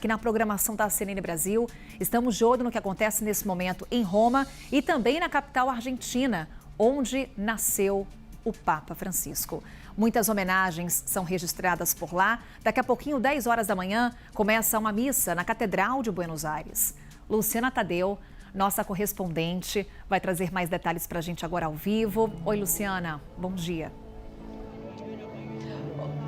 Aqui na programação da CNN Brasil, estamos de olho no que acontece nesse momento em Roma e também na capital argentina, onde nasceu o Papa Francisco. Muitas homenagens são registradas por lá. Daqui a pouquinho, 10 horas da manhã, começa uma missa na Catedral de Buenos Aires. Luciana Tadeu, nossa correspondente, vai trazer mais detalhes para a gente agora ao vivo. Oi, Luciana, bom dia.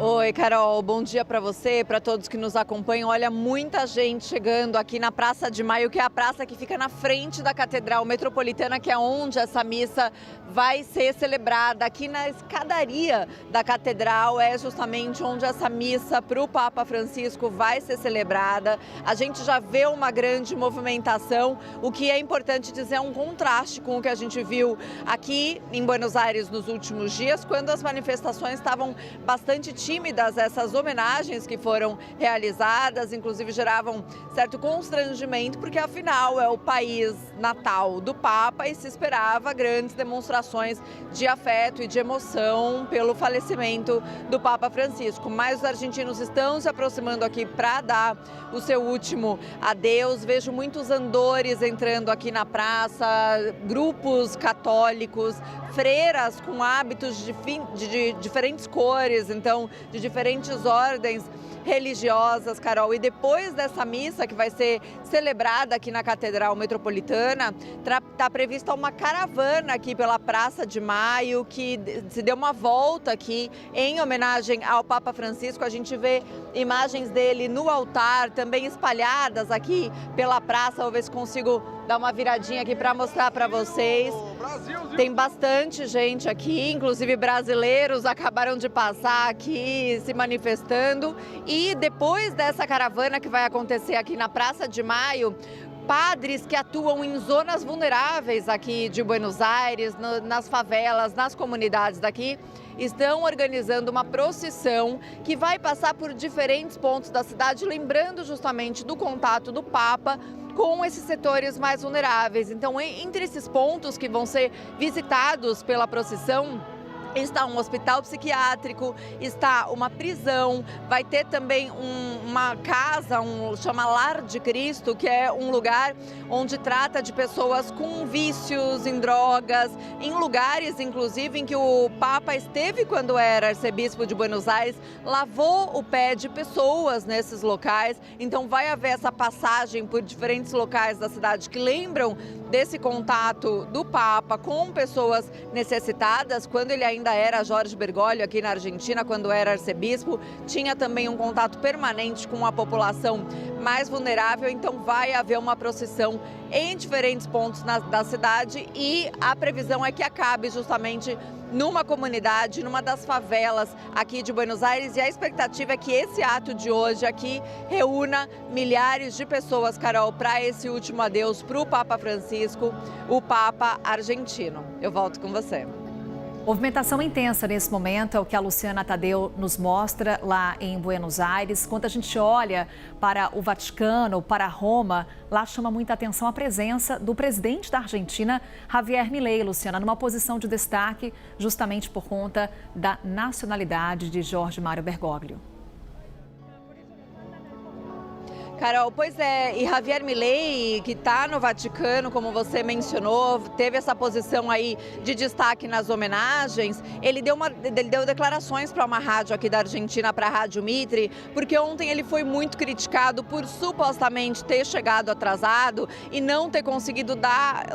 Oi, Carol, bom dia para você e para todos que nos acompanham. Olha, muita gente chegando aqui na Praça de Maio, que é a praça que fica na frente da Catedral Metropolitana, que é onde essa missa vai ser celebrada. Aqui na escadaria da Catedral é justamente onde essa missa para o Papa Francisco vai ser celebrada. A gente já vê uma grande movimentação, o que é importante dizer é um contraste com o que a gente viu aqui em Buenos Aires nos últimos dias, quando as manifestações estavam bastante tímidas. Essas homenagens que foram realizadas, inclusive geravam certo constrangimento, porque afinal é o país natal do Papa e se esperava grandes demonstrações de afeto e de emoção pelo falecimento do Papa Francisco. Mas os argentinos estão se aproximando aqui para dar o seu último adeus. Vejo muitos andores entrando aqui na praça, grupos católicos, freiras com hábitos de diferentes cores, então de diferentes ordens religiosas, Carol. E depois dessa missa que vai ser celebrada aqui na Catedral Metropolitana, está prevista uma caravana aqui pela Praça de Maio, que se deu uma volta aqui em homenagem ao Papa Francisco. A gente vê imagens dele no altar, também espalhadas aqui pela praça. Vou ver se consigo dar uma viradinha aqui para mostrar para vocês. Tem bastante gente aqui, inclusive brasileiros acabaram de passar aqui se manifestando. E depois dessa caravana que vai acontecer aqui na Praça de Maio, padres que atuam em zonas vulneráveis aqui de Buenos Aires, nas favelas, nas comunidades daqui, estão organizando uma procissão que vai passar por diferentes pontos da cidade, lembrando justamente do contato do Papa com esses setores mais vulneráveis. Então, entre esses pontos que vão ser visitados pela procissão, está um hospital psiquiátrico, está uma prisão, vai ter também uma casa, chama Lar de Cristo, que é um lugar onde trata de pessoas com vícios em drogas, em lugares, inclusive, em que o Papa esteve quando era arcebispo de Buenos Aires, lavou o pé de pessoas nesses locais. Então vai haver essa passagem por diferentes locais da cidade que lembram desse contato do Papa com pessoas necessitadas. Quando ele ainda era Jorge Bergoglio aqui na Argentina, quando era arcebispo, tinha também um contato permanente com a população mais vulnerável. Então vai haver uma procissão em diferentes pontos da cidade e a previsão é que acabe justamente numa comunidade, numa das favelas aqui de Buenos Aires, e a expectativa é que esse ato de hoje aqui reúna milhares de pessoas, Carol, para esse último adeus para o Papa Francisco, o Papa argentino. Eu volto com você. Movimentação intensa nesse momento é o que a Luciana Tadeu nos mostra lá em Buenos Aires. Quando a gente olha para o Vaticano, para Roma, lá chama muita atenção a presença do presidente da Argentina, Javier Milei, Luciana, numa posição de destaque justamente por conta da nacionalidade de Jorge Mário Bergoglio. Carol, pois é, e Javier Milei, que está no Vaticano, como você mencionou, teve essa posição aí de destaque nas homenagens. Ele deu declarações para uma rádio aqui da Argentina, para a Rádio Mitre, porque ontem ele foi muito criticado por supostamente ter chegado atrasado e não ter conseguido dar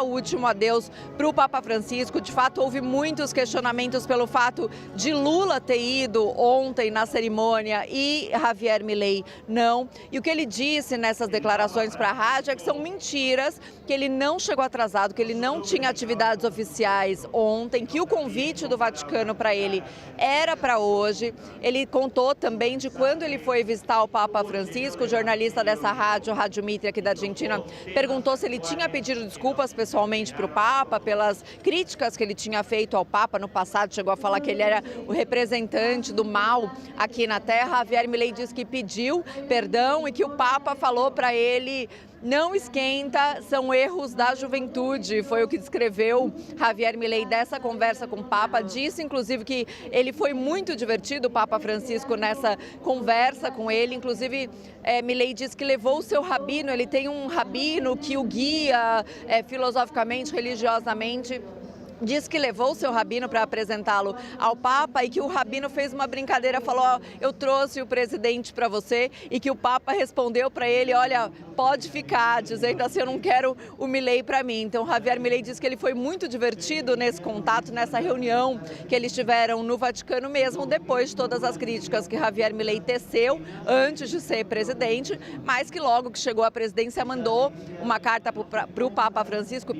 o último adeus para o Papa Francisco. De fato, houve muitos questionamentos pelo fato de Lula ter ido ontem na cerimônia e Javier Milei não. E o que ele disse nessas declarações para a rádio é que são mentiras, que ele não chegou atrasado, que ele não tinha atividades oficiais ontem, que o convite do Vaticano para ele era para hoje. Ele contou também de quando ele foi visitar o Papa Francisco. O jornalista dessa rádio, Rádio Mitre aqui da Argentina, perguntou se ele tinha pedido desculpas pessoalmente para o Papa pelas críticas que ele tinha feito ao Papa no passado. Chegou a falar que ele era o representante do mal aqui na Terra. Javier Milei disse que pediu perdão e que o Papa falou para ele: não esquenta, são erros da juventude. Foi o que descreveu Javier Milei dessa conversa com o Papa. Disse, inclusive, que ele foi muito divertido, o Papa Francisco, nessa conversa com ele. Inclusive, Milei disse que levou o seu rabino, ele tem um rabino que o guia filosoficamente, religiosamente. Diz que levou o seu rabino para apresentá-lo ao Papa e que o rabino fez uma brincadeira, falou: ó, eu trouxe o presidente para você, e que o Papa respondeu para ele: olha, pode ficar, dizendo assim, eu não quero o Milei para mim. Então, Javier Milei disse que ele foi muito divertido nesse contato, nessa reunião que eles tiveram no Vaticano, mesmo depois de todas as críticas que Javier Milei teceu antes de ser presidente, mas que logo que chegou à presidência mandou uma carta para o Papa Francisco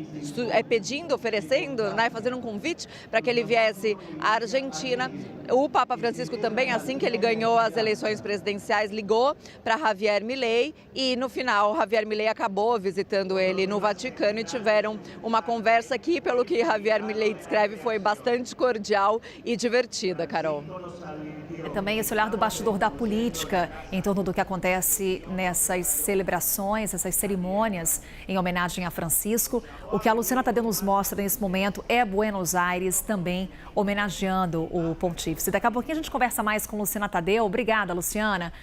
pedindo, oferecendo, né, fazendo um convite para que ele viesse à Argentina. O Papa Francisco também, assim que ele ganhou as eleições presidenciais, ligou para Javier Milei e no final Javier Milei acabou visitando ele no Vaticano e tiveram uma conversa que, pelo que Javier Milei descreve, foi bastante cordial e divertida, Carol. Também esse olhar do bastidor da política em torno do que acontece nessas celebrações, essas cerimônias em homenagem a Francisco. O que a Luciana Tadeu nos mostra nesse momento é Buenos Aires também homenageando o pontífice. Daqui a pouquinho a gente conversa mais com Luciana Tadeu. Obrigada, Luciana.